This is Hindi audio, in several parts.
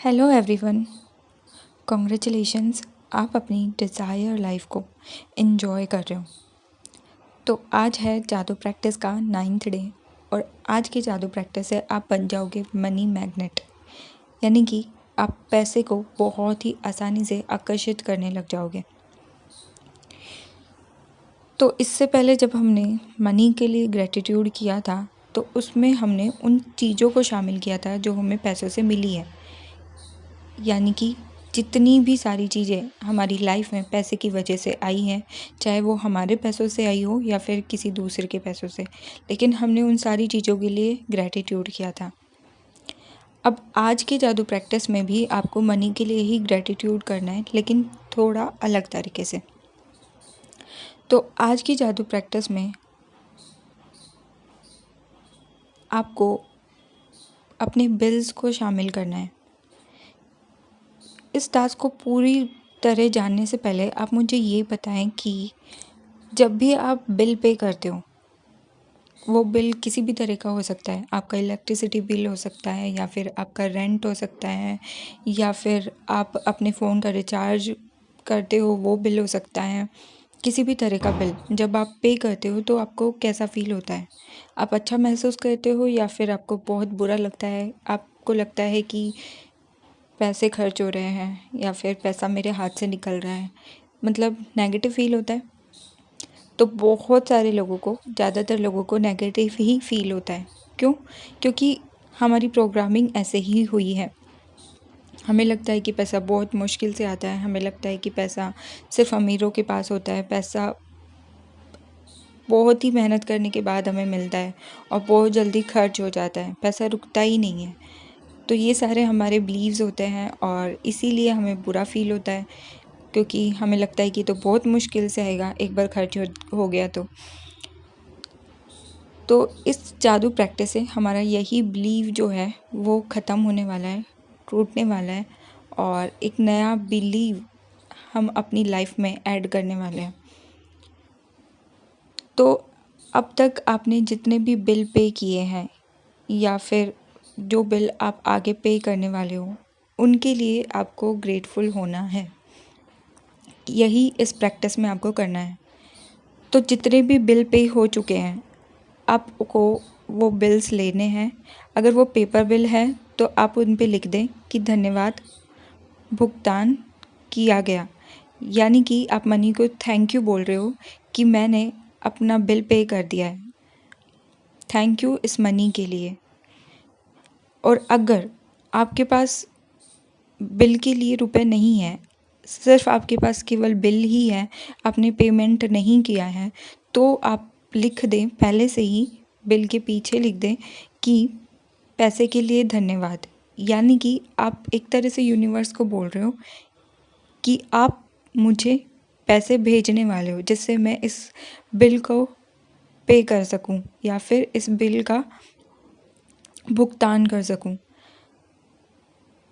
Hello everyone, congratulations. आप अपनी डिज़ायर लाइफ को एंजॉय कर रहे हो। तो आज है जादू प्रैक्टिस का 9th डे और आज की जादू प्रैक्टिस से आप बन जाओगे मनी मैग्नेट, यानी कि आप पैसे को बहुत ही आसानी से आकर्षित करने लग जाओगे। तो इससे पहले जब हमने मनी के लिए ग्रेटिट्यूड किया था तो उसमें हमने उन चीज़ों को शामिल किया था जो हमें पैसों से मिली है, यानी कि जितनी भी सारी चीज़ें हमारी लाइफ में पैसे की वजह से आई हैं, चाहे वो हमारे पैसों से आई हो या फिर किसी दूसरे के पैसों से, लेकिन हमने उन सारी चीज़ों के लिए ग्रेटिट्यूड किया था। अब आज की जादू प्रैक्टिस में भी आपको मनी के लिए ही ग्रेटिट्यूड करना है, लेकिन थोड़ा अलग तरीके से। तो आज की जादू प्रैक्टिस में आपको अपने बिल्स को शामिल करना है। इस टास्क को पूरी तरह जानने से पहले आप मुझे ये बताएं कि जब भी आप बिल पे करते हो, वो बिल किसी भी तरह का हो सकता है। आपका इलेक्ट्रिसिटी बिल हो सकता है, या फिर आपका रेंट हो सकता है, या फिर आप अपने फ़ोन का रिचार्ज करते हो वो बिल हो सकता है। किसी भी तरह का बिल जब आप पे करते हो तो आपको कैसा फ़ील होता है? आप अच्छा महसूस करते हो या फिर आपको बहुत बुरा लगता है? आपको लगता है कि पैसे खर्च हो रहे हैं या फिर पैसा मेरे हाथ से निकल रहा है, मतलब नेगेटिव फील होता है। तो बहुत सारे लोगों को, ज़्यादातर लोगों को नेगेटिव ही फील होता है। क्यों? क्योंकि हमारी प्रोग्रामिंग ऐसे ही हुई है। हमें लगता है कि पैसा बहुत मुश्किल से आता है, हमें लगता है कि पैसा सिर्फ अमीरों के पास होता है, पैसा बहुत ही मेहनत करने के बाद हमें मिलता है और बहुत जल्दी खर्च हो जाता है, पैसा रुकता ही नहीं है। तो ये सारे हमारे बिलीव्स होते हैं और इसीलिए हमें बुरा फील होता है, क्योंकि हमें लगता है कि तो बहुत मुश्किल से आएगा, एक बार खर्च हो गया तो इस जादू प्रैक्टिस से हमारा यही बिलीव जो है वो ख़त्म होने वाला है, टूटने वाला है, और एक नया बिलीव हम अपनी लाइफ में ऐड करने वाले हैं। तो अब तक आपने जितने भी बिल पे किए हैं या फिर जो बिल आप आगे पे करने वाले हो, उनके लिए आपको ग्रेटफुल होना है। यही इस प्रैक्टिस में आपको करना है। तो जितने भी बिल पे हो चुके हैं, आपको वो बिल्स लेने हैं। अगर वो पेपर बिल है तो आप उन पे लिख दें कि धन्यवाद, भुगतान किया गया, यानी कि आप मनी को थैंक यू बोल रहे हो कि मैंने अपना बिल पे कर दिया है, थैंक यू इस मनी के लिए। और अगर आपके पास बिल के लिए रुपए नहीं है, सिर्फ आपके पास केवल बिल ही है, आपने पेमेंट नहीं किया है, तो आप लिख दें, पहले से ही बिल के पीछे लिख दें कि पैसे के लिए धन्यवाद, यानी कि आप एक तरह से यूनिवर्स को बोल रहे हो कि आप मुझे पैसे भेजने वाले हो जिससे मैं इस बिल को पे कर सकूं या फिर इस बिल का भुगतान कर सकूं।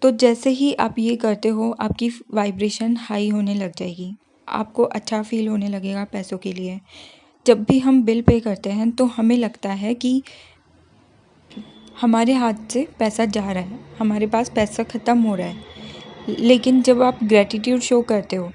तो जैसे ही आप ये करते हो, आपकी वाइब्रेशन हाई होने लग जाएगी, आपको अच्छा फील होने लगेगा पैसों के लिए। जब भी हम बिल पे करते हैं तो हमें लगता है कि हमारे हाथ से पैसा जा रहा है, हमारे पास पैसा ख़त्म हो रहा है। लेकिन जब आप ग्रेटिट्यूड शो करते हो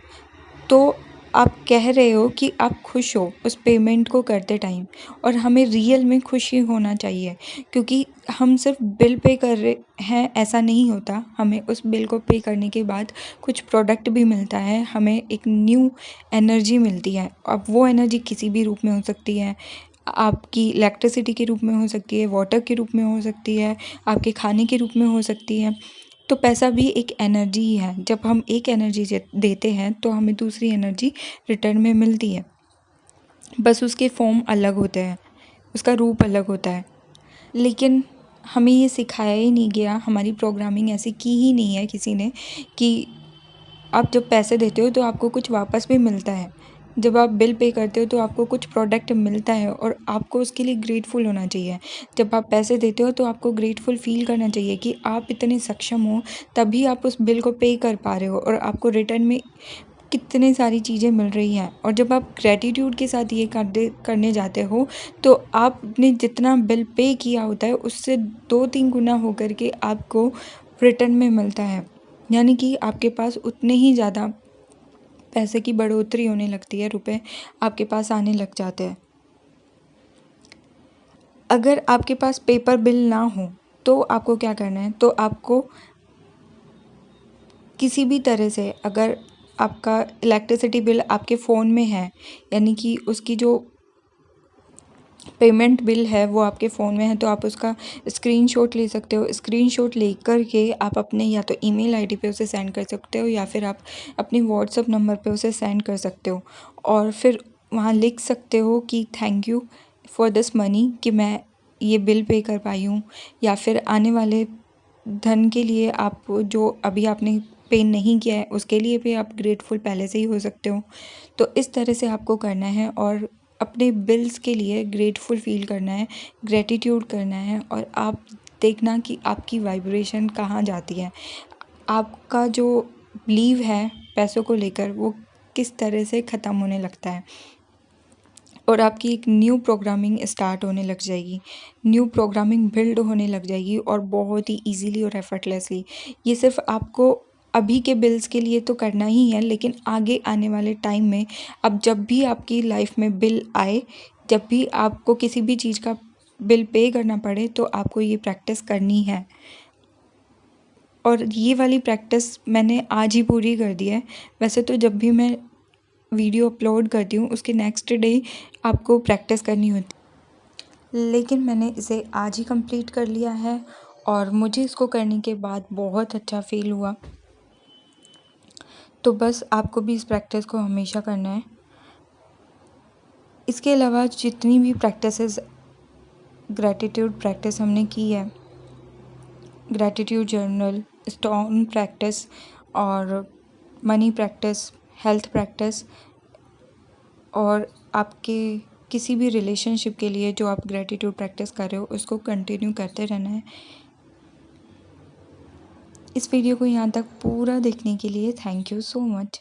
तो आप कह रहे हो कि आप खुश हो उस पेमेंट को करते टाइम, और हमें रियल में खुशी होना चाहिए, क्योंकि हम सिर्फ बिल पे कर रहे हैं ऐसा नहीं होता। हमें उस बिल को पे करने के बाद कुछ प्रोडक्ट भी मिलता है, हमें एक न्यू एनर्जी मिलती है। अब वो एनर्जी किसी भी रूप में हो सकती है, आपकी इलेक्ट्रिसिटी के रूप में हो सकती है, वाटर के रूप में हो सकती है, आपके खाने के रूप में हो सकती है। तो पैसा भी एक एनर्जी ही है। जब हम एक एनर्जी देते हैं तो हमें दूसरी एनर्जी रिटर्न में मिलती है, बस उसके फॉर्म अलग होते हैं, उसका रूप अलग होता है। लेकिन हमें ये सिखाया ही नहीं गया, हमारी प्रोग्रामिंग ऐसी की ही नहीं है किसी ने कि आप जब पैसे देते हो तो आपको कुछ वापस भी मिलता है। जब आप बिल पे करते हो तो आपको कुछ प्रोडक्ट मिलता है और आपको उसके लिए ग्रेटफुल होना चाहिए। जब आप पैसे देते हो तो आपको ग्रेटफुल फील करना चाहिए कि आप इतने सक्षम हो, तभी आप उस बिल को पे कर पा रहे हो और आपको रिटर्न में कितनी सारी चीज़ें मिल रही हैं। और जब आप ग्रेटिट्यूड के साथ ये करने जाते हो तो आपने जितना बिल पे किया होता है उससे 2-3 गुना होकर के आपको रिटर्न में मिलता है, यानी कि आपके पास उतने ही ज़्यादा पैसे की बढ़ोतरी होने लगती है, रुपए आपके पास आने लग जाते हैं। अगर आपके पास पेपर बिल ना हो तो आपको क्या करना है, तो आपको किसी भी तरह से, अगर आपका इलेक्ट्रिसिटी बिल आपके फ़ोन में है, यानी कि उसकी जो पेमेंट बिल है वो आपके फ़ोन में है, तो आप उसका स्क्रीनशॉट ले सकते हो। स्क्रीनशॉट लेकर के आप अपने या तो ईमेल आईडी पे उसे सेंड कर सकते हो, या फिर आप अपनी व्हाट्सएप नंबर पे उसे सेंड कर सकते हो, और फिर वहाँ लिख सकते हो कि thank you for this money, कि मैं ये बिल पे कर पाई हूँ, या फिर आने वाले धन के लिए आप जो अभी आपने पे नहीं किया है उसके लिए भी आप ग्रेटफुल पहले से ही हो सकते हो। तो इस तरह से आपको करना है, और अपने बिल्स के लिए ग्रेटफुल फील करना है, ग्रेटिट्यूड करना है, और आप देखना कि आपकी वाइब्रेशन कहाँ जाती है, आपका जो बिलीव है पैसों को लेकर वो किस तरह से ख़त्म होने लगता है, और आपकी एक न्यू प्रोग्रामिंग स्टार्ट होने लग जाएगी, न्यू प्रोग्रामिंग बिल्ड होने लग जाएगी, और बहुत ही इजीली और एफर्टलेसली। ये सिर्फ आपको अभी के बिल्स के लिए तो करना ही है, लेकिन आगे आने वाले टाइम में अब जब भी आपकी लाइफ में बिल आए, जब भी आपको किसी भी चीज़ का बिल पे करना पड़े, तो आपको ये प्रैक्टिस करनी है। और ये वाली प्रैक्टिस मैंने आज ही पूरी कर दी है। वैसे तो जब भी मैं वीडियो अपलोड करती हूँ उसके नेक्स्ट डे आपको प्रैक्टिस करनी होती, लेकिन मैंने इसे आज ही कंप्लीट कर लिया है, और मुझे इसको करने के बाद बहुत अच्छा फील हुआ। तो बस आपको भी इस प्रैक्टिस को हमेशा करना है। इसके अलावा जितनी भी प्रैक्टिसेस, ग्रैटिट्यूड प्रैक्टिस हमने की है, ग्रैटिट्यूड जर्नल, स्टोन प्रैक्टिस, और मनी प्रैक्टिस, हेल्थ प्रैक्टिस, और आपके किसी भी रिलेशनशिप के लिए जो आप ग्रैटिट्यूड प्रैक्टिस कर रहे हो उसको कंटिन्यू करते रहना है। इस वीडियो को यहाँ तक पूरा देखने के लिए थैंक यू सो मच।